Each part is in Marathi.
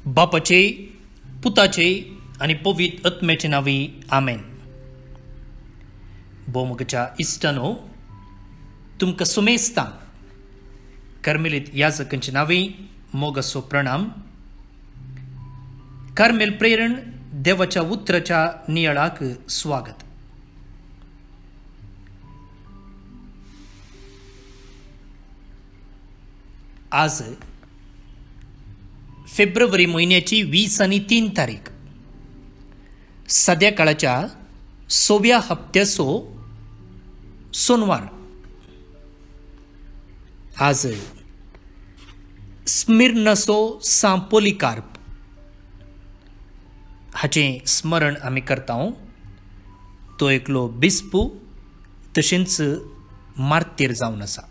बापाचे, पुताचे आणि पवित्र आत्म्याचे नावी आमेन. बोमगच्या इष्टानो तुमकां सुमेस्तान कार्मेलीत याजकांचे नावी मोगसो प्रणाम. कार्मेल प्रेरण देवाच्या उतराच्या नियाळाक स्वागत. आज फेब्रुवारी महिन्याची 20 आणि 3 तारीख सध्या काळाच्या 6व्या हप्त्याचो सोनवार. आज स्मिर्नसो सा पोलिकार्प हाचे स्मरण आमी करता. तो एकलो बिस्पू तशेंच मार्तीर जावन आसा.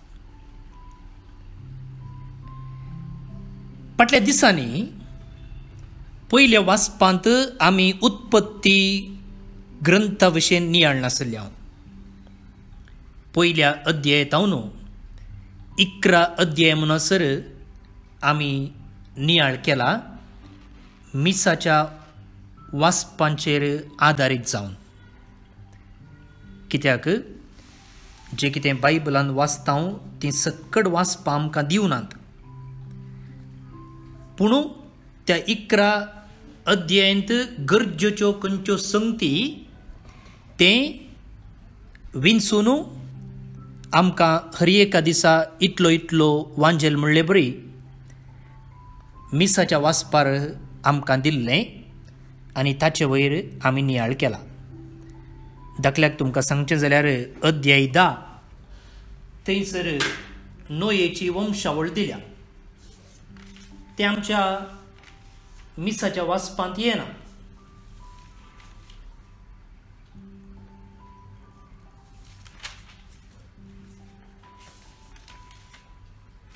फाटल्या दिसांनी पयल्या वाचपांत आमी उत्पत्ती ग्रंथा विशीं नियाळ नासले. पयल्या अध्यायातावन 11 अध्याय म्हणसर आमी नियाळ केला मिसाच्या वाचपांचेर आदारीत जावन. कित्याक जे कितें बायबलान वाचता ती सकट वाचपां आमकां दिवनात. पूण त्या 11 अध्यायांत गरजेच्यो खंयच्यो संगती ते विंचून आमकां हर एका दिसा इतलो वांजेल म्हणले बरी मिसाच्या वाचपार आमकां दिल्लें आनी ताचे वयर आमी नियाळ केला. दाखल्याक तुमकां सांगचें जाल्यार अध्याय 10 थंयसर नोयेची वंशावळ दिल्या. ते आमच्या मिसाच्या वाचपांत येना.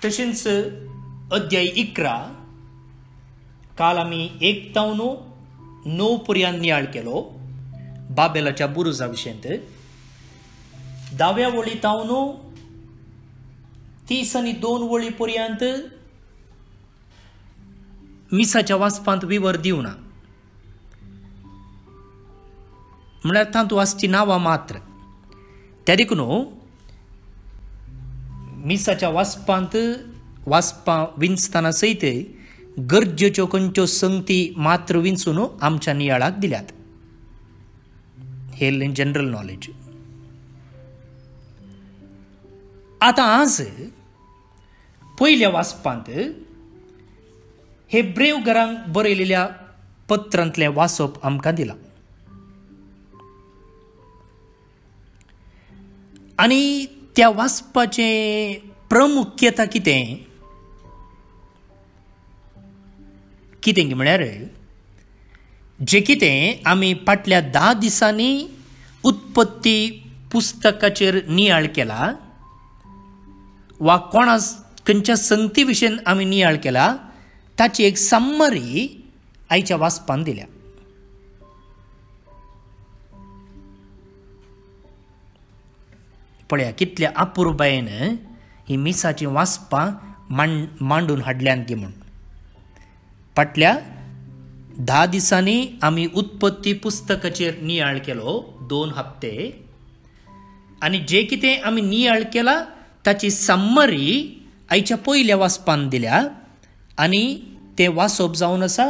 तशेंच अध्याय 11 काल आमी 1 तावन 9 पर्यंत नियाळ केलो बाबेलाच्या बुरुजा विशयंत. 10व्या वळीतावन 30 आणि 2 वळी पर्यंत मिसाच्या वाचपांत विवर दिवना. म्हळ्यार तांत वाचची नांवां मात्र. त्या देखून मिसाच्या वाचपां विंचतना सयत गरजेच्यो खंयच्यो संगती मात्र विंचून आमच्या नियाळाक दिल्यात. हे जनरल नॉलेज. आतां आज पयल्या वाचपांत हेब्रेव घरांक बरयलेल्या पत्रांतलें वाचप आमकां दिलां. आनी त्या वाचपाचें प्रमुख्यता कितें म्हळ्यार जें कितें आमी फाटल्या 10 दिसांनी उत्पत्ती पुस्तकाचेर नियाळ केला वा खंयच्या संगती विशीं आमी नियाळ केला ताची एक सम्मरी आयच्या वाचपान दिल्या. पळया कितल्या अपुर्बायेन ही मिसाची वाचपां मांडून हाडल्यान गे म्हूण. फाटल्या 10 दिसांनी आमी उत्पत्ती पुस्तकाचेर नियाळ केलो 2 हप्ते. आनी जे कितें आमी नियाळ केला ताची सम्मरी आयच्या पयल्या वाचपान दिल्या. आनी तें वाचप जावन आसा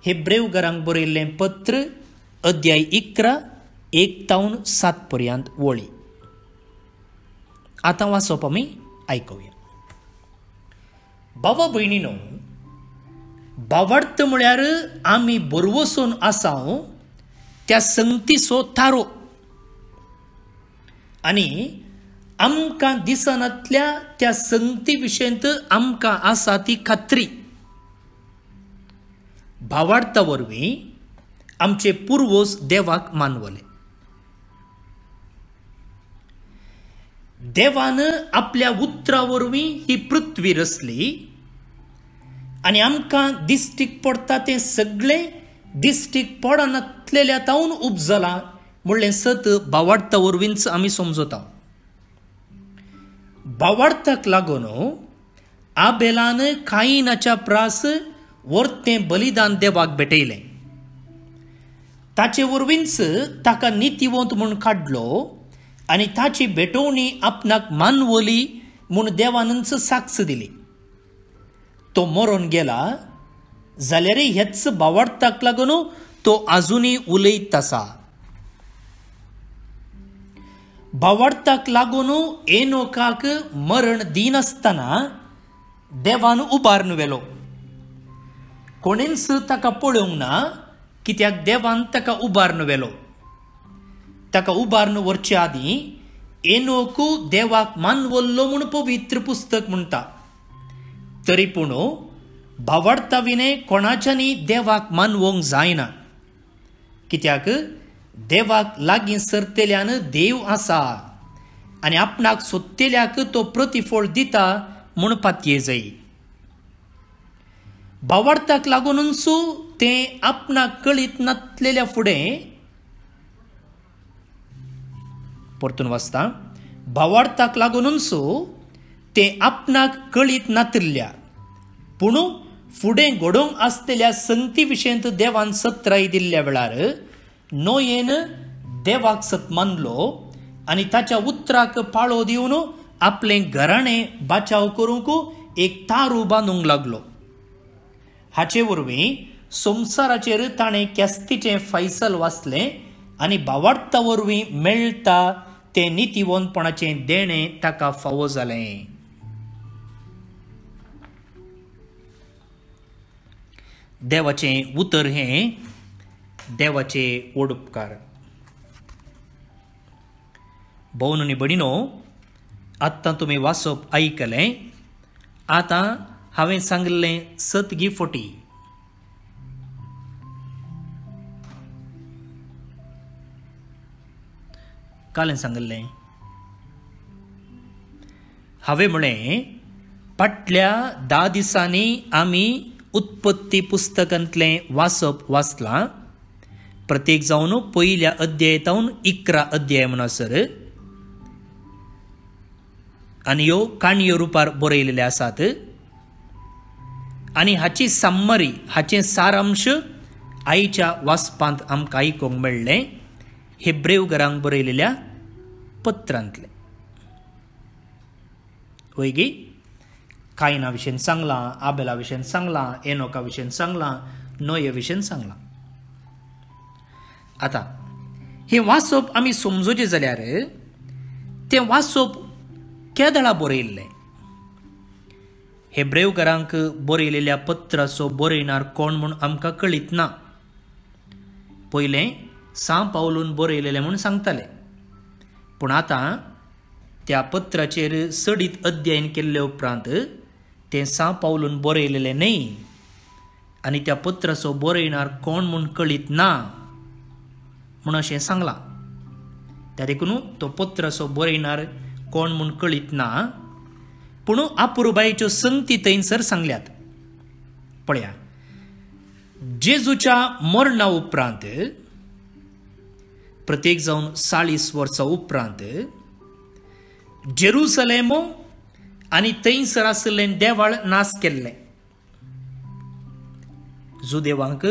हेब्रेव घरांक बरयल्लें पत्र अध्याय 11 1 तावन 7 पर्यंत वळी. आतां वाचप आमी आयकुया. बाबा भयणीनो, भावार्थ म्हळ्यार आमी बरवसून आसाव त्या संगतीचो थारो आनी आमकां दिसनातल्या त्या संगती विशयंत आमकां आसा ती खात्री. भावार्था वरवीं आमचे पुर्वज देवाक मानवले. देवान आपल्या उतरा वरवीं ही पृथ्वी रचली आनी आमकां दिश्टीक पडटा तें सगळें दिश्टीक पडनासलेल्या तावन उपजलां म्हणलें सत भावार्था वरवींच आमी समजता. भावार्थाक लागून आबेलान कायनाच्या प्रास वर्तें बलिदान देवाक भेटयलें. ताचे वरवींच ताका नितीवंत म्हूण काडलो आनी ताची भेटोवणी आपणाक मानवली म्हूण देवानच साक्ष दिली. तो मरून गेला जाल्यार हेच भावार्थाक लागून तो आजुनी उलयत आसा. भावार्थाक लागून एनोकाक मरण दिनासतना देवान उबारून व्हेलो. कोणेंच ताका पळोवंक ना, कित्याक देवान ताका उबारून व्हेलो. ताका उबारून व्हरचे आदीं एनोक देवाक मानवल्लो म्हूण पवित्र पुस्तक म्हणटा. तरी पूण भावार्था विनें कोणाच्यानी देवाक मानवंक जायना, कित्याक देवाक लागीं सरतेल्यान देव आसा आनी आपणाक सोदतेल्याक तो प्रतिफळ दिता म्हूण पातये जाय. भावार्थाक लागूनच तें आपणाक कळीत नासलेल्या फुडें परतून वाचता. भावार्थाक लागूनच तें आपणाक कळीत नातल्या पूण फुडें घडोवंक आसलेल्या संगती विशयंत देवान सत्राय दिल्ल्या वेळार नोयेन देवाक सत मानलो आनी ताच्या उतराक पाळो दिवन आपलें घराणें बाचाव करूंक एक तारू बांदूंक लागलो. हाचे वरवीं संवसाराचेर ताणें केस्तीचें फैसल वाचलें आनी भावार्था वरवीं मेळटा तें नितीवंतपणाचें देणें ताका फावो जालें. देवाचें उतर हें देवाचे व्हड उपकार. भोवन आनी भयणीनो, आतां तुमी वाचप आयकलें. आतां हांवें सांगिल्लें सतगी फोटी. कालें सांगिल्लें हांवें म्हळें फाटल्या 10 दिसांनी आमी उत्पत्ती पुस्तकांतलें वाचप वाचलां. प्रत्येक जावन पयल्या अध्यायातावन 11 अध्याय म्हणसर आनी ह्यो काणयो रुपार बरयलेल्यो आसात. आनी हाची साम्मरी, हाचें सारांश आयच्या वाचपांत आमकां आयकूंक मेळ्ळें हेब्रेवकारांक बरयलेल्या पत्रांतलें. वैगी कायना विशयेन सांगलां, आबेला विशयेन सांगलां, एनोका विशयेन सांगलां, नोये विशयेन सांगलां. आतां हें वाचप आमी समजूचें जाल्यार तें वाचप केदळा बरयल्लें. हेब्रेवकारांक बरयलेल्या पत्राचो बरयणार कोण म्हूण आमकां कळीत ना. पयलें सा पावलून बरयलेलें म्हूण सांगताले, पूण आतां त्या पत्राचेर सडीत अध्ययन केल्ले उपरांत तें सा पावलून बरयलेलें न्हय आनी त्या पत्राचो बरयणार कोण म्हूण कळीत ना म्हूण अशें सांगलां. त्या देखून तो पत्राचो बरयणार कोण म्हूण कळीत ना, पूण आपुरबायेच्यो संगती थंयसर सांगल्यात. पळया, जेजूच्या मरणा उपरांत प्रत्येक जावन 40 वर्सां उपरांत जेरुसलेम आनी थंयसर आसलें देवाळ नास केल्लें. जुदेवांक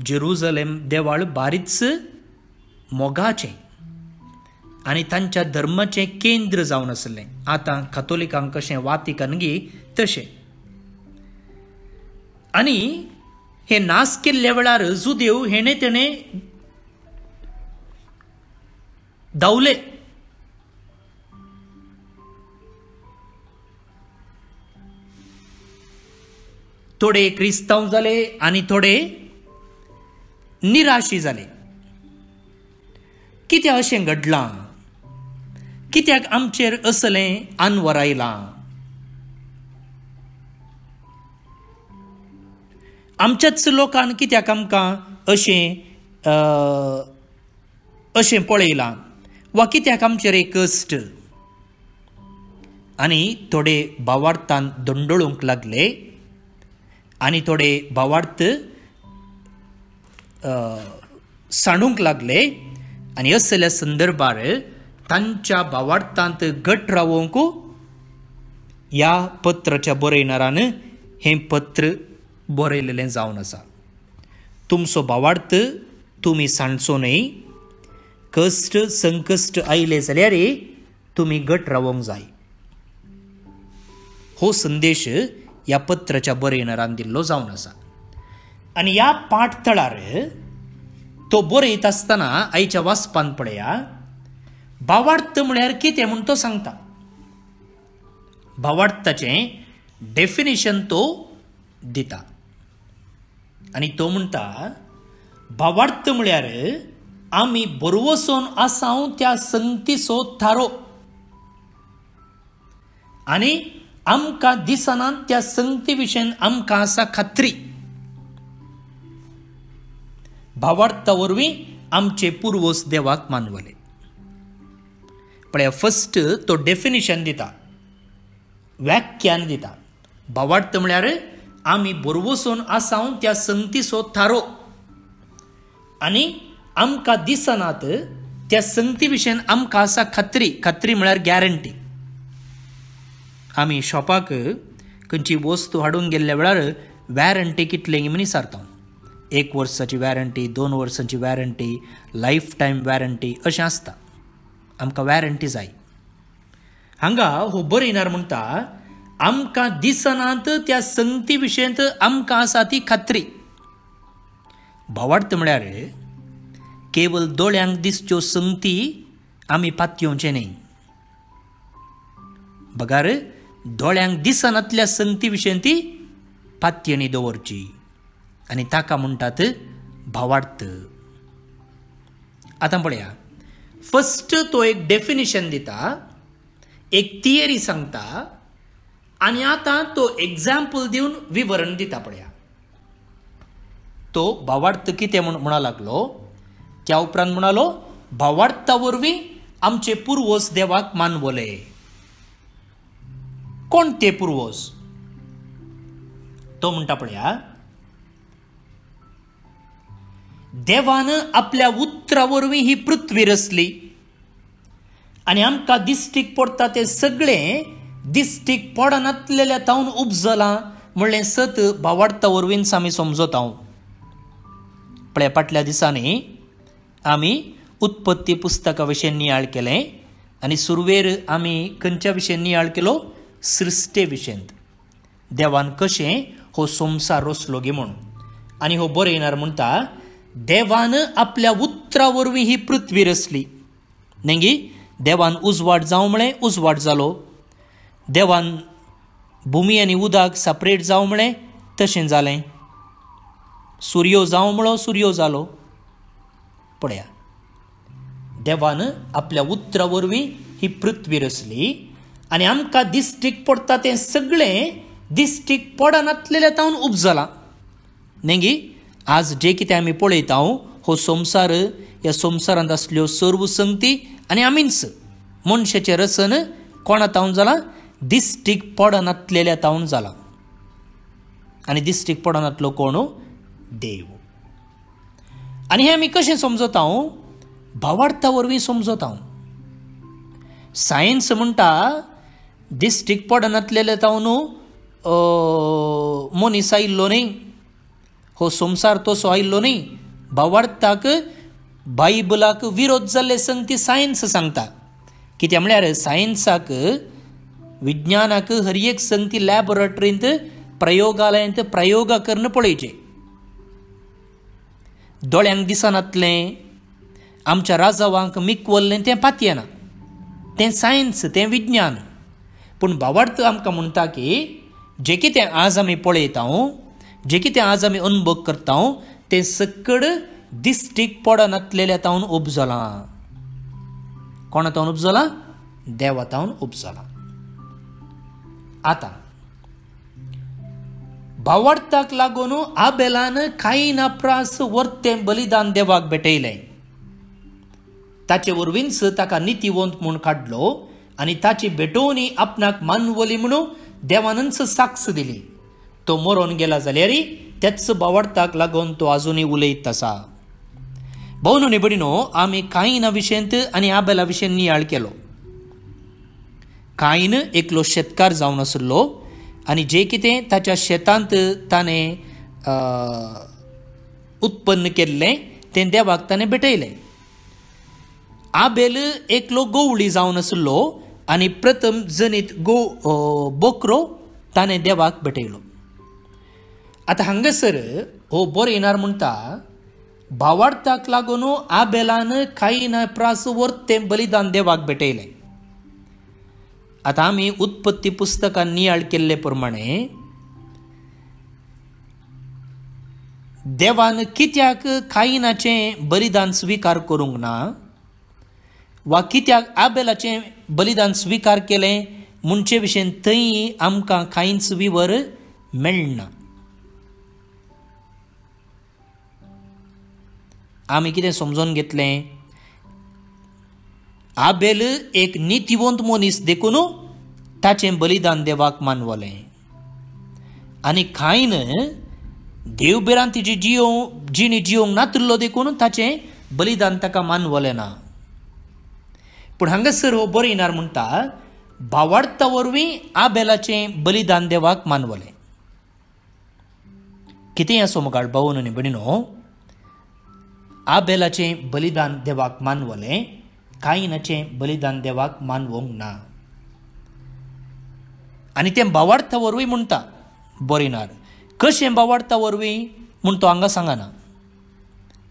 जेरुसलेम देवाळ बारीच मोगाचें आनी तांच्या धर्माचें केंद्र जावन आसलें. आतां कातोलिकांक कशें वातिकन गी तशें. आनी हे नास केल्ल्या वेळार जुदेव हेणे तेणें धांवले. थोडे क्रिस्तांव जाले आनी थोडे निराशी जाले. कित्याक अशें घडलां? कित्याक आमचेर असलें आनवर आयलां? आमच्याच लोकांन कित्याक आमकां अशें पळयलां? वा कित्याक आमचेर एक कश्ट? आनी थोडे भावार्थान दंडळूंक लागले आनी थोडे भावार्थ सांडूंक लागले. आनी असल्या संदर्भार तांच्या भावार्थांत घट रावोवंक ह्या पत्राच्या बरयणारान हें पत्र बरयलेलें जावन आसा. तुमचो भावार्थ तुमी सांडचो न्हय. कश्ट संकश्ट आयले जाल्यार तुमी घट रावंक जाय. हो संदेश ह्या पत्राच्या बरयणारान दिल्लो जावन आसा. आनी ह्या पाठतळार तो बरयत आसतना आयच्या वाचपान पळया, भावार्थ म्हळ्यार कितें म्हूण तो सांगता. भावार्थाचें डेफिनेशन तो दिता. आनी तो म्हणटा, भावार्थ म्हळ्यार आमी बरवसोन आसाव त्या संगतीचो थारो आनी आमकां दिसना त्या संगती विशयन आमकां आसा खात्री. भावार्था वरवीं आमचे पुर्वज देवाक मानवले. पळया, फस्ट तो डेफिनेशन दिता, व्याख्यान दिता. भावार्थ म्हळ्यार आमी बरवसोन आसाव त्या संगतीचो थारो आनी आमकां दिसनात त्या संगती विशयन आमकां आसा खात्री. खात्री म्हळ्यार गॅरंटी. आमी शॉपाक खंयची वस्तू हाडूंक गेल्ल्या वेळार वॅरंटी कितले म्हण विचारता. 1 वर्साची वॅरंटी, 2 वर्सांची वॅरंटी, लायफ टायम वॅरंटी अशें आसता. आमकां वॅरंटी जाय. हांगा हो बरयणार म्हणटा, आमकां दिसनात त्या संगती विशयन आमकां आसा ती खात्री. भावार्थ म्हळ्यार केवळ दोळ्यांक दिसच्यो संगती आमी पातयोवचे न्हय. बगार दोळ्यांक दिसनातल्या संगती विशयन ती पातयेनी दवरची आनी ताका म्हणटात भावार्थ. आतां पळया, फस्ट तो एक डेफिनेशन दिता, एक थियरी सांगता आनी आतां तो एग्जाम्पल दिवन विवरण दिता. पळया, तो भावार्थ कितें म्हणा लागलो. त्या उपरांत म्हणालो, भावार्था वरवीं आमचे पुर्वज देवाक मानवले. कोण ते पुर्वज? तो म्हणटा पळया, देवान आपल्या उतरा वरवीं ही पृथ्वी रचली आनी आमकां दिश्टीक पडटा ते सगळें दिश्टीक पडनासलेल्या तावन उपजलां म्हणलें सत भावार्था वरवींच आमी समजता. पळया, फाटल्या दिसांनी आमी उत्पत्ती पुस्तका विशयी नियाळ केलें आनी सुरवेर आमी खंयच्या विशयी नियाळ केलो? सृश्टे विशयी. देवान कशें हो संवसार रचलो गे म्हणून. आनी हो बरयणार म्हणटा, देवान आपल्या उतरा वरवीं ही पृथ्वी रचली. न्ही, देवान उजवाड जावं म्हळें, उजवाड जालो. देवान भुमी आनी उदक सपरेट जावं म्हळें, तशें जालें. सूर्यो जावं म्हणलो, सूर्यो जालो. पळया, देवान आपल्या उतरा वरवीं ही पृथ्वी रचली आनी आमकां दिश्टीक पडटा तें सगळें दिश्टीक पडनासलेल्या तावन उपजलां. न्ही, आज जे कितें आमी पळयता हो संवसार, ह्या संवसारांत आसल्यो सर्व संगती आनी आमीच मनशाचें रचन कोणा तावन जालां? दिश्टीक पडनासलेल्या तावन जालां. आनी दिश्टीक पडनासलो कोण? देव. आनी हें आमी कशें समजता? भावार्था वरवीं समजता. सायन्स म्हणटा दिश्टीक पडनासलेल्या तावन मनीस आयिल्लो न्ही, हो संवसार तसो आयिल्लो न्ही. भावार्थाक बायबलाक विरोध जाल्ले संगती सायन्स सांगता. कित्याक म्हळ्यार सायन्साक, विज्ञानाक हर एक संगती लॅबोरेटरींत, प्रयोगालयांत प्रयोग करून पळयचे. दोळ्यांक दिसनातलें, आमच्या राजवांक मिकवल्लें तें पातयेना. तें सायन्स, तें विज्ञान. पूण भावार्थ आमकां म्हणटा की जे कितें आज आमी पळयता, जे कितें आज आमी अनुभव करता, तें सकड दिश्टीक पडनासलेल्या तावन उपजलां. कोणा तावन उपजलां? देवा तावन उपजलां. आतां भावार्थाक लागून आबेलान कायीन प्रास वर्तें बलिदान देवाक भेटयलें. ताचे वरवींच ताका नितीवंत म्हूण काडलो आनी ताची भेटोवणी आपणाक मानवली म्हणून देवानच साक्ष दिली. तो मरोन गेला जाल्यार त्याच भावार्थाक लागून तो आजुनूय उलयत आसा. भोवनो न्ही भयणीनो, आमी कायीना विशयंत आनी आबेला विशयी नियाळ केलो. कायीन एकलो शेतकार जावन आसलो आनी जे कितें ताच्या शेतांत ताणें उत्पन्न केल्लें तें देवाक ताणें भेटयलें. आबेल एकलो गोवळी जावन आसलो आनी प्रथम जनीत बोकरो ताणें देवाक भेटयलो. आतां हांगासर हो बरयणार म्हणटा भावार्थाक लागून आबेलान कायीन प्रास वर्थ तें बलिदान देवाक भेटयलें. आतां आमी उत्पत्ती पुस्तकान नियाळ केल्ले प्रमाणे देवान कित्याक कायीनाचें बलिदान स्विकार करूंक ना वा कित्याक आबेलाचें बलिदान स्विकार केलें म्हणचे विशयी थंय आमकां कांयच विवर मेळना. आमी कितें समजून घेतलें, आबेल एक नितिवंत मनीस देखून ताचें बलिदान देवाक मानवलें आनी कायीन देवबिरान तिची जिणी जिवंक नातल्लो देखून ताचें बलिदान ताका मानवलें ना. पूण हांगासर हो बरयणार म्हणटा भावार्था वरवीं आबेलाचें बलिदान देवाक मानवलें. कितें आसूं मुखार भावन आनी भयणीनो, आबेलाचें बलिदान देवाक मानवलें, कायीनाचें बलिदान देवाक मानवंक ना. आनी तें भावार्था वरवीं म्हणटा बरयणार. कशें भावार्था वरवीं म्हूण तो हांगा सांगना.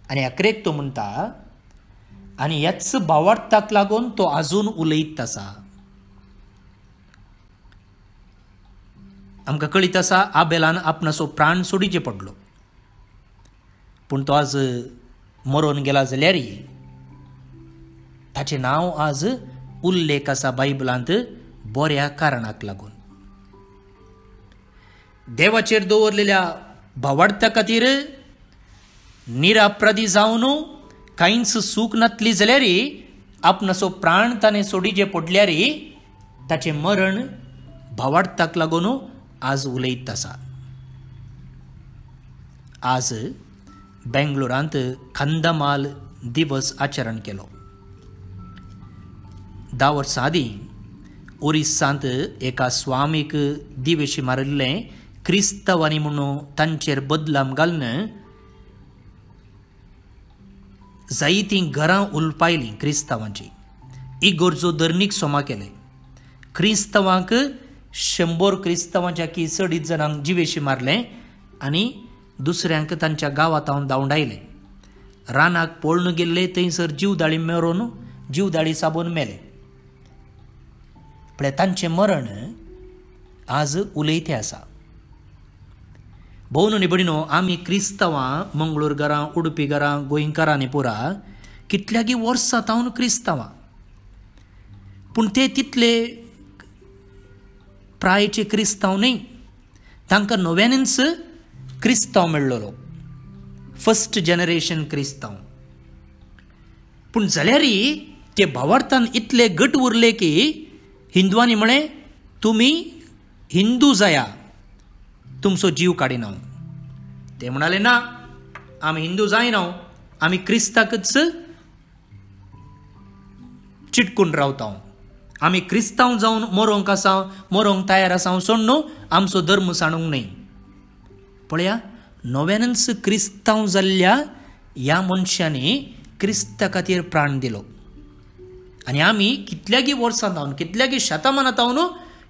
आनी आखरेक तो म्हणटा आनी ह्याच भावार्थाक लागून तो आजून उलयत आसा. आमकां कळीत आसा आबेलान आपणाचो प्राण सोडिचें पडलो, पूण तो आज मरून गेला जाल्यारय ताचें नांव आज उल्लेख आसा बायबलांत बऱ्या कारणाक लागून. देवाचेर दवरलेल्या भावार्था खातीर निरापराधी जावन कांयच सूख नातली जाल्यारय आपणाचो प्राण ताणें सोडिचें पडल्यारय ताचें मरण भावार्थाक लागून आज उलयत आसा. आज बेंगलोरांत कंदमाल दिवस आचरण केलो. 10 वर्सां आदीं ओरिस्सांत एका स्वामीक दिवेशी मारिल्लें क्रिस्तवानी म्हणून तांचेर बदलाम घालून जायतीं घरां उलपायलीं क्रिस्तांवांची. इगोर्जो धर्मीक सोमा केले. क्रिस्तांवांक 100 क्रिस्तांवांच्या की 250 जाणांक जिवेशी मारलें आनी दुसऱ्यांक तांच्या गांवांत हांव धांवडायलें. रानाक पळून गेल्ले थंयसर जीवदाळी मरून जीवदाळी साबून मेले. पण तांचें मरण आज उलयतें आसा. भोवन आनी भयणीनो, आमी क्रिस्तांवां मंगळूरकारां, उडपीकारां, गोंयकारांनी पुरा कितल्यागी वर्सां जावन क्रिस्तांवां, पूण ते तितले प्रायेचे क्रिस्तांव न्ही. तांकां नव्यानच क्रिस्तांव मेळ्ळलो, फर्स्ट जनरेशन क्रिस्तांव. पूण जाल्यारय ते भावार्थान इतले घट उरले की हिंदुवांनी म्हळें तुमी हिंदू जाया, तुमचो जीव काडिना. ते म्हणाले ना, आमी हिंदू जायना, आमी क्रिस्ताकच चिटकून रावता. आमी क्रिस्तांव जावन मरोंक आसा, मरोंक तयार आसा सोड न्हू, आमचो धर्म सांडूंक न्हय. पळया, नव्यानच क्रिस्तांव जाल्ल्या ह्या मनशांनी क्रिस्ता खातीर प्राण दिलो. आनी आमी कितल्यागी वर्सां जावन, कितल्यागी शतमानां जावन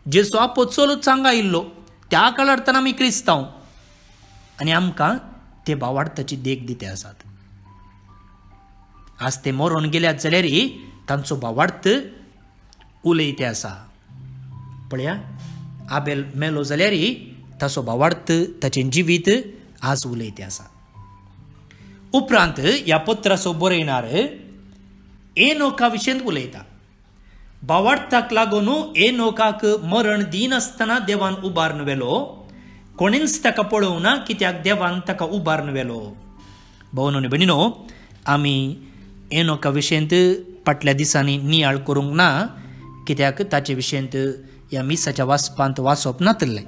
जेजू आपो चलत सांगा आयिल्लो, त्या काळार तर आमी क्रिस्तांव आनी आमकां ते भावार्थाची देख दिते आसात. आज ते मरून गेल्यात जाल्यारय तांचो भावार्थ उलयते आसा. पळया, आबेल मेलो जाल्यारय ताचो भावार्थ, ताचें जिवीत आज उलयते आसा. उपरांत ह्या पत्राचो बरयणार एनोका विशयींत उलयता. भावार्थाक लागून एनोकाक मरण दिनासतना देवान उबारून व्हेलो. कोणीच ताका पळोवंक ना, कित्याक देवान ताका उबारून व्हेलो. भोवन आनी भयणीनो, आमी एनोका विशयींत फाटल्या दिसांनी नियाळ करूंक ना, कित्याक ताचे विशयींत ह्या मिसाच्या वाचपांत वाचप नातलें.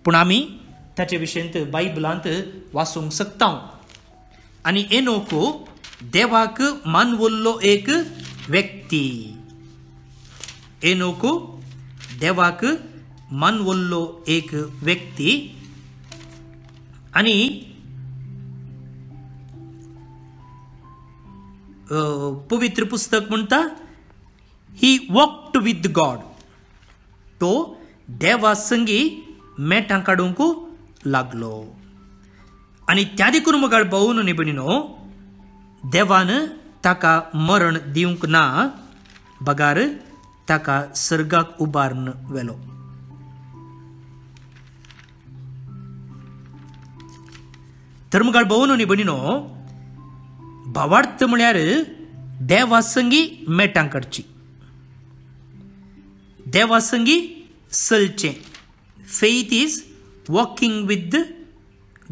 पूण आमी ताचे विशयींत बायबलांत वाचूंक शकता. आनी एनोक देवाक मानवल्लो एक व्यक्ती. एनोक देवाक मानवल्लो एक व्यक्ती आनी पवित्र पुस्तक म्हणटा ही वॉक्ड विथ गॉड, तो देवा संगी मेटां काडूंक लागलो. आनी त्या देखून मगाळ भाऊ न्ही भयणीनो, देवान ताका मरण दिवंक ना, बगार ताका सर्गाक उबारून व्हेलो. तर मगाळ भाऊ न्ही भयणीनो, भावार्थ म्हळ्यार देवा संगी मेटां काडची, देवा संगी चलचें. Faith is walking with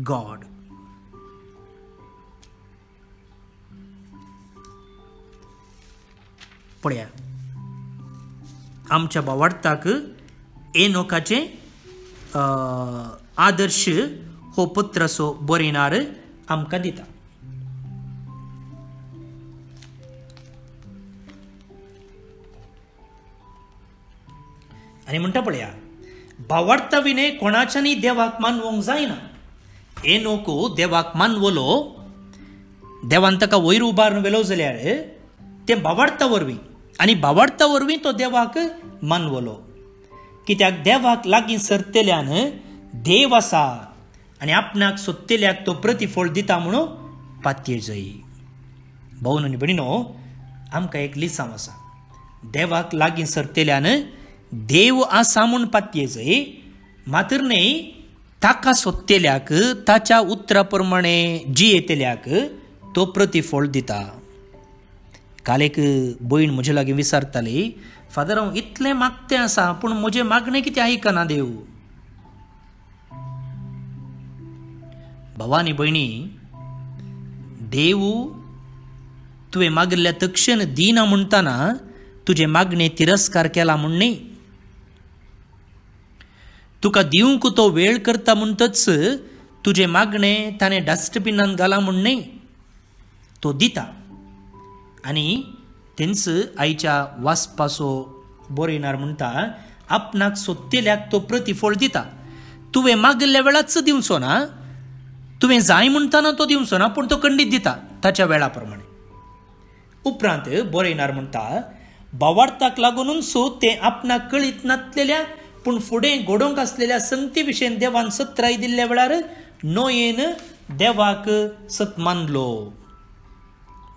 God. पळया, आमच्या भावार्थाक एनोकाचे आदर्श हो पत्रसो बरयणार आमकां दिता. आनी म्हणटा पळया, भावार्था विने कोणाच्यानी देवाक मानवंक जायना. एनोक देवाक मानवलो, देवान ताका वयर उबारून व्हेलो जाल्यार ते भावार्था वरवीं, आनी भावार्था वरवीं तो देवाक मानवलो. कित्याक देवाक लागीं सरतेल्यान देव आसा आनी आपणाक सोदतेल्याक तो प्रतिफळ दिता म्हणून पातये जाय. भाऊ आनी भयणीनो, आमकां एक लिसांव आसा. देवाक लागीं सरतेल्यान देव आसा म्हूण पातये जाय, मात्र न्ही ताका सोदतेल्याक, ताच्या उतरा प्रमाणे जियेतेल्याक तो प्रतिफळ दिता. काल एक भयण म्हजे लागीं विचारताली, फादर हांव इतलें मागतें आसा पूण म्हजें मागणें कितें आयकना देव. भावानी भयणी, देव तुवें मागिल्ल्या तक्षण दिना म्हणटाना तुजे मागणे तिरस्कार केला म्हूण न्ही. तुका दिवंक तो वेळ करता म्हणटच तुजे मागणे ताणें डस्टबिनान घाला म्हूण न्ही. तो दिता. आनी तेंच आयच्या वाचपाचो बरयणार म्हणटा, आपणाक सोदतेल्याक तो प्रतिफळ दिता. तुवें मागिल्ल्या वेळाच दिवचो ना, तुवें जाय म्हणटाना तो दिवचो ना, पूण तो खंडीत दिता ताच्या वेळा प्रमाणे. उपरांत बरयणार म्हणटा, भावार्थाक लागूनच तें आपणाक कळीत नासलेल्या पूण फुडें घडोवंक आसलेल्या संगती विशयी देवान सत्राय दिल्ल्या वेळार नोयेन देवाक सत मानलो.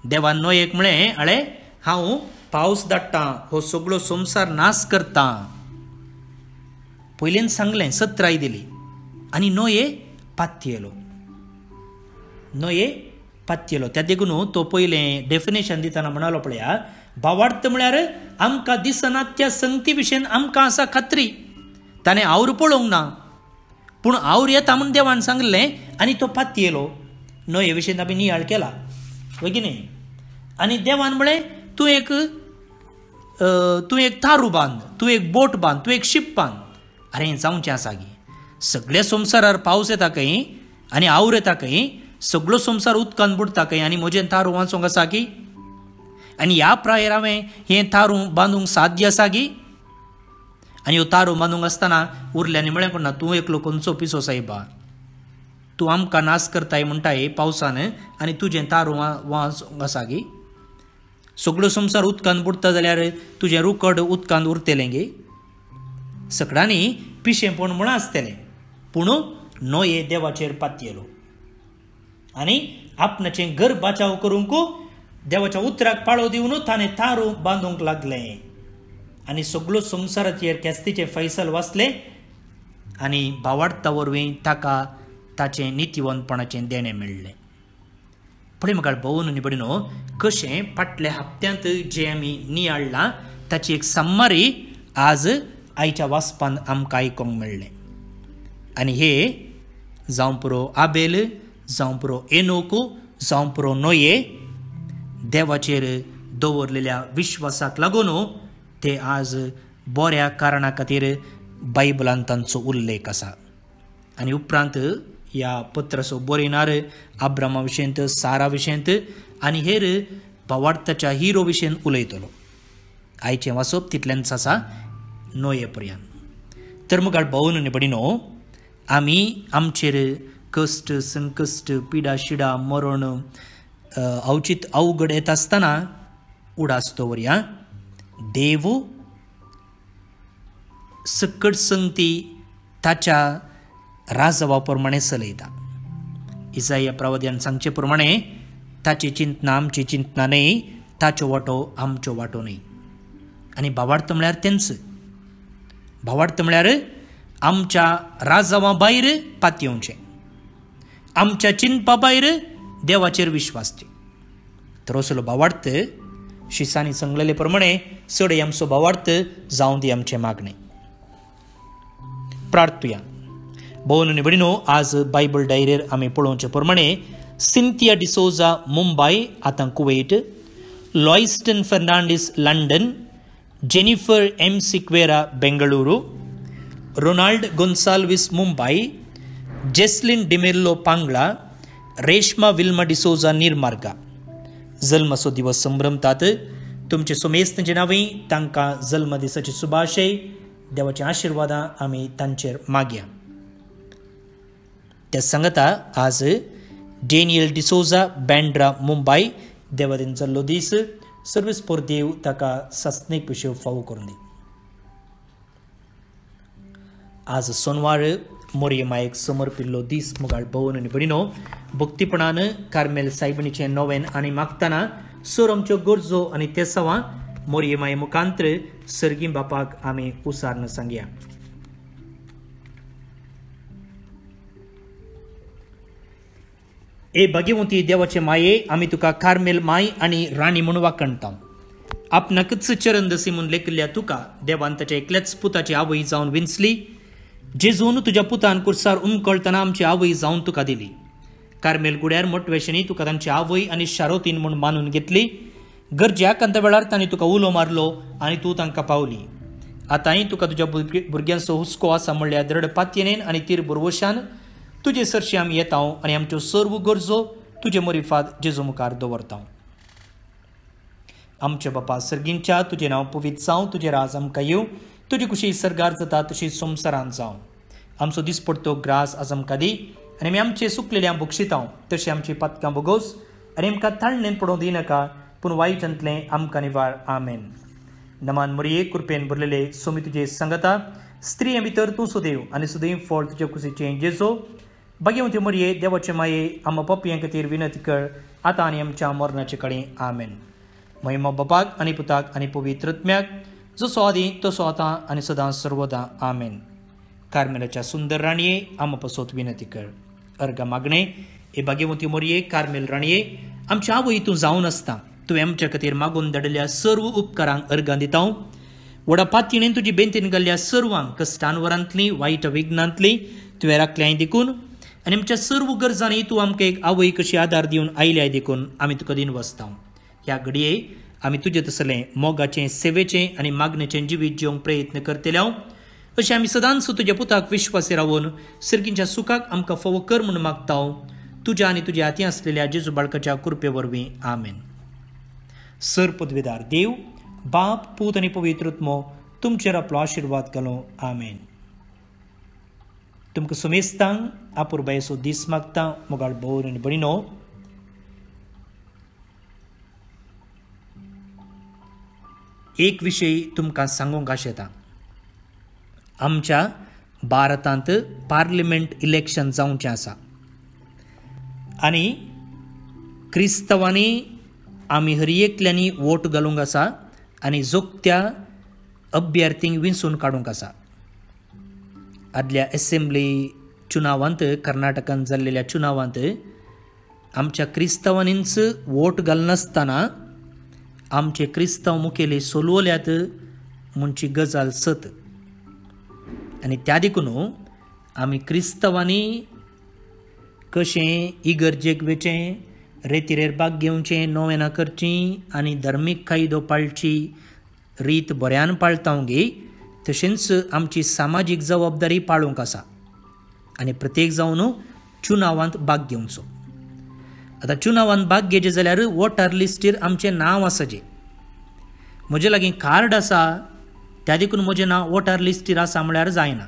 देवान नोयेक म्हळें, आळे हांव पावस धाडटां, हो सगळो संवसार नाश करतां. पयलीं सांगलें, सत्राय दिली, आनी नोये पातयेलो. नोये पातयेलो. त्या देखून तो पयलें डेफिनेशन दितना म्हणालो पळया, भावार्थ म्हळ्यार आमकां दिसना त्या संगती विशयी आमकां आसा खात्री. ताणें आवड पळोवंक ना, पूण आवड येता म्हूण देवान सांगलें आनी तो पातयेलो. नोये विशयी आमी नियाळ केला, वय की न्ही. आनी देवान म्हळें, तूं एक तारू बांद, तूं एक बोट बांद, तूं एक शीप बांद. अरे हें जावचें आसा गे. सगळ्या संवसारार पावस येता खंय आनी आवड येता खंय, सगळो संवसार उदकान बुडता खंय, आनी म्हजें तारू वाचोंक आसा की. आनी ह्या प्रायर हांवें हें तारू बांदूंक साध्य आसा की. आनी ह्यो तारू बांदूंक आसतना उरल्यांनी म्हळें कोण ना, तूं एकलो खंयचो पिसो सायबा, तूं आमकां नाश करताय म्हणटाय पावसान, आनी तुजें तारू वाचोंक आसा की. सगळो संवसार उदकान बुडता जाल्यार तुजें रुकड उदकान उरतलें गे. सकडांनी पिशेंपण म्हण आसतलें. पूण नोये देवाचेर पातयेलो आनी आपणाचें घर बाचाव करूंक देवाच्या उतराक पाळो दिवन ताणें तारू बांदूंक लागलें. आनी सगळो संवसाराचेर केस्तीचे फैसल वाचले आनी भावार्था वरवीं ताका ताचें नितीवंतपणाचें देणें मेळ्ळें. पळय म्हाका भाऊ आनी भयणीनो, कशें फाटल्या हप्त्यांत जें आमी नियाळ्ळां ताची एक सम्मारी आज आयच्या वाचपान आमकां आयकोंक मेळ्ळें. आनी हे जावं पुरो आबेल, जावं पुरो एनोक, जावं पुरो नोये, देवाचेर दवरलेल्या विश्वासाक लागून ते आज बऱ्या कारणा खातीर बायबलांत तांचो उल्लेख आसा. आनी उपरांत ह्या पत्रसो बरयणार अब्रामा विशयंत, सारा विशयंत आनी हेर भावार्थाच्या हिरो विशयेन उलयतलो. आयचें वाचप तितलेंच आसा नोये पर्यंत. तर मुखार भाऊ आनी भयणीनो, आमी आमचेर कष्ट संकष्ट पिडा शिडा मरण अवचित अवघड येत असताना उडासतोवर या देव सकट संगती ताच्या राजवाप्रमाणे चलयता. इसाया प्रवाद्यान सांगचे प्रमाणे ताची चिंतना आमची चिंतना न्ही, ताचो वाटो आमचो वाटो न्ही. आनी भावार्थ म्हळ्यार तेंच भावार्थ म्हळ्यार आमच्या राजवा भायर पातयेवचें, आमच्या चिंतपा भायर देवाचेर विश्वासचे. तर असलो भावार्थ शिसांनी सांगलेले प्रमाणे चड आमचो भावार्थ जावं दी आमचे मागणे. प्रार्थुया. भोवनी भयणीनो, आज बायबल डायरीर आमी पळोवचे प्रमाणे सिंथिया डिसोजा मुंबय आतां Kuwait, Loyston Fernandes London, Jennifer M Sequeira Bengaluru, Ronald Gonsalves Mumbai, Jeslyn D'Mello Pangala, Reshma Wilma D'Souza Nirmarga जल्माचो दिवस संभ्रमतात. तुमचे सोमेस्तचे नांवी तांकां जल्म दिसाची शुभाशय देवाचे आशिर्वादां आमी तांचेर मागया. त्या सांगता आज डेनियल डिसोजा बँड्रा मुंबई देवादीन जाल्लो दीस. सर्वीस पोर देव ताका सस्नेक विशय फावो करून दी. आज सोनवार मोरयेमायेक समर्पिल्लो दीस मुगाळ भोवन आनी भयणीनो, भक्तीपणान कार्मेल सायबिणीचें नोवेन आनी मागतना सर आमच्यो गरजो आनी तेसावां मोरयेमाये मुखांतर सर्गी बापाक आमी उसारन सांगया. ए भाग्यवंती देवाचे माये, आमी तुका कार्मेल माय आनी राणी म्हूण वाकणटां. आपणाकच चरण दसी म्हूण लेखिल्ल्या तुका देवान ताच्या एकल्याच पुताची आवय जावन विंचली. जेजून तुज्या पुतान कुर्सार उमकळतना आमची आवय जावन तुका दिली. कार्मेल गुड्यार मोटवेशनी तुका तांची आवय आनी शारोतीन म्हूण मानून घेतली. गरज्याक अंत वेळार तांणी तुका उलो मारलो आनी तूं तांकां पावली. आतांय तुका तुज्या भुरग्यांचो हुस्को आसा म्हणल्यार दृढ पातयेन आनी तीर बुरवशान तुजे सरशी आमी येतां आनी आमच्यो सर्व गरजो तुजे मोरिफाद जेजू मुखार दवरतां. आमचे बापा सर्गींच्या तुजें नांव पवित्र जावं, तुजें राज आमकां येवं, तुजी कुशी सर्गार जाता तशी संवसारांत जावं. आमचो दिसपडटो ग्रास आज आमकां दी आनी आमी आमचे सुकलेल्या भोगशितां तशी आमची पातकां भोगोस आनी आमकां ताळणेन पडोवंक दिनाका, पूण वायटांतलें आमकां निवार. आमेन. नमान मोरये, कृपेन भरलेले सोमी तुजे सांगता, स्त्रिये भितर तूं सुदैव आनी सुदैव फळ तुजे कुशीचें जेजो. भाग्यवंती मोरये, देवाचे माये, आमच्या पापयां खातीर विनंती कर, आतां आनी आमच्या मरणाचे कडेन. आमेन. महिमा बापाक आनी पुताक आनी पवित्र आत्म्याक, जसो आदी तसो आतां आनी सदां सर्वदा. आमेन. कार्मेलाच्या सुंदर राणये, आम पसोत विनंती कर. अर्घ मागणे. ए भाग्यवंती मोरये, कार्मेल राणये, आमच्या आवय तूं जावन आसता. तुवें आमच्या खातीर मागून धाडिल्ल्या सर्व उपकारांक अर्घां दिता. व्हडा पातयेन तुजी बेंतीन घाल्ल्या सर्वांक कश्टांवरांतली वायट विघ्नांतली तुवें राखल्याय देखून आनी आमच्या सर्व गरजांनी तूं आमकां एक आवय कशी आदार दिवन आयल्याय देखून आमी तुका दिन वसता. ह्या घडये आमी तुजें तसलें मोगाचें, सेवेचें आनी मागणेचें जिवीत जिवंक प्रयत्न करतले. अशें आमी सदांच तुज्या पुताक विश्वासी रावून सर्गींच्या सुखाक आमकां फावो कर म्हूण मागता. तुज्या आनी तुज्या हाती आसलेल्या जेजू बाळकाच्या कृपे वरवीं. आमेन. सर पदवीदार देव, बाप, पूत आनी पवित्र आत्मो तुमचेर आपलो आशिर्वाद घालो. आमेन. तुमकां सुमेस्तांक आपुरबायेचो दीस मागता. मोगाळ भोवन आनी भयणीनो, एक विशय तुमकां सांगूंक आशेता. आमच्या भारतांत पार्लिमेंट इलेक्शन जावचें आसा आनी क्रिस्तवांनी आमी हर एकल्यांनी वोट घालूंक आसा आनी जोगत्या अभ्यर्थींक विंचून काडूंक आसा. आदल्या असेंब्ली चुनावांत, कर्नाटकांत जाल्लेल्या चुनावांत आमच्या क्रिस्तवांनीच वोट घालनासतना आमचे क्रिस्तव मुखेली सोलवल्यात म्हणची गजाल सत. आनी त्या देखून आमी क्रिस्तवांनी कशें इगर्जेक वचचें, रेतीरेर भाग घेवचें, नोवेनां करचीं आनी धर्मीक कायदो पाळची रीत बऱ्यान पाळता गे, तशेंच आमची सामाजीक जबाबदारी पाळूंक आसा आनी प्रत्येक जावन चुनावांत भाग घेवचो. आतां चुनावांत भाग घेवचे जाल्यार वोटर लिस्टीर आमचें नांव आसचें. म्हजे लागीं कार्ड आसा त्या देखून म्हजें नांव वोटर लिस्टीर आसा म्हळ्यार जायना.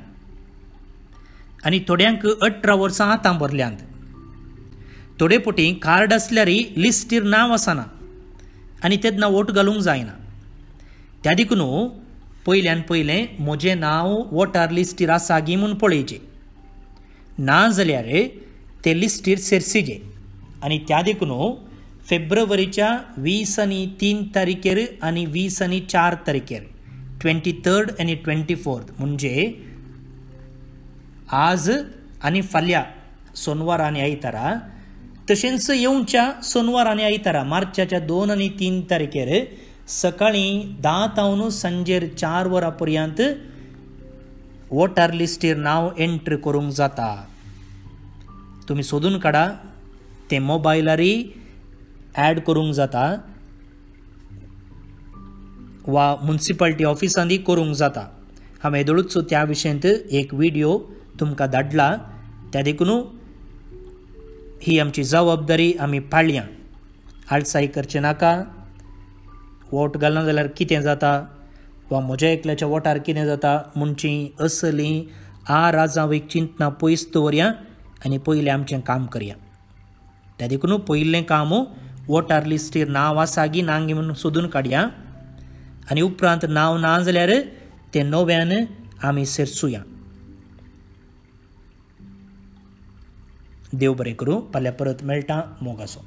आनी थोड्यांक 18 वर्सां आतां भरल्यांत. थोडे पटी कार्ड आसल्यारय लिस्टीर नांव आसना आनी तेन्ना वोट घालूंक जायना. त्या देखून पयल्यान पयलें म्हजें नांव वोटार लिस्टीर आसा गी म्हूण पळयचें. ना जाल्यार ते लिस्टीर सेरसिचें. आनी त्या देखून फेब्रुवारीच्या 20 आनी 3 तारखेर आनी 20 आनी 4 तारखेर 23 आनी 24 म्हणजे आज आनी फाल्यां सोनवार आनी आयतारा, तशेंच येवच्या सोनवार आनी आयतारा मार्चाच्या 2 आनी 3 तारखेर सकाळीं 10 तावन सांजेर 4 वरां पर्यंत वोटार लिस्टीर नांव एंट्री करूंक जाता. तुमी सोदून काडा. ते मोबायलारय ॲड करूंक जाता वा म्युनिसिपालिटी ऑफिसांनी करूंक जाता. हांवें येदोळूच त्या विशयांत एक व्हिडिओ तुमकां धाडला. त्या देखून ही आमची जबाबदारी आमी पाळ्ळ्या. आळसाय करचे नाका. वोट घालना जाल्यार कितें जाता वा म्हज्या एकल्याच्या वोटार कितें जाता म्हणची असली राजावयक चिंतना पयस दवरया आनी पयलें आमचें काम करया. त्या देखून पयलें काम वोटार लिस्टीर नांव आसा गी ना गी म्हणून सोदून काडया आनी उपरांत नांव ना जाल्यार तें नव्यान आमी सेरसुया. देव बरें करूं. फाल्यां परत मेळटा. मोग आसूं.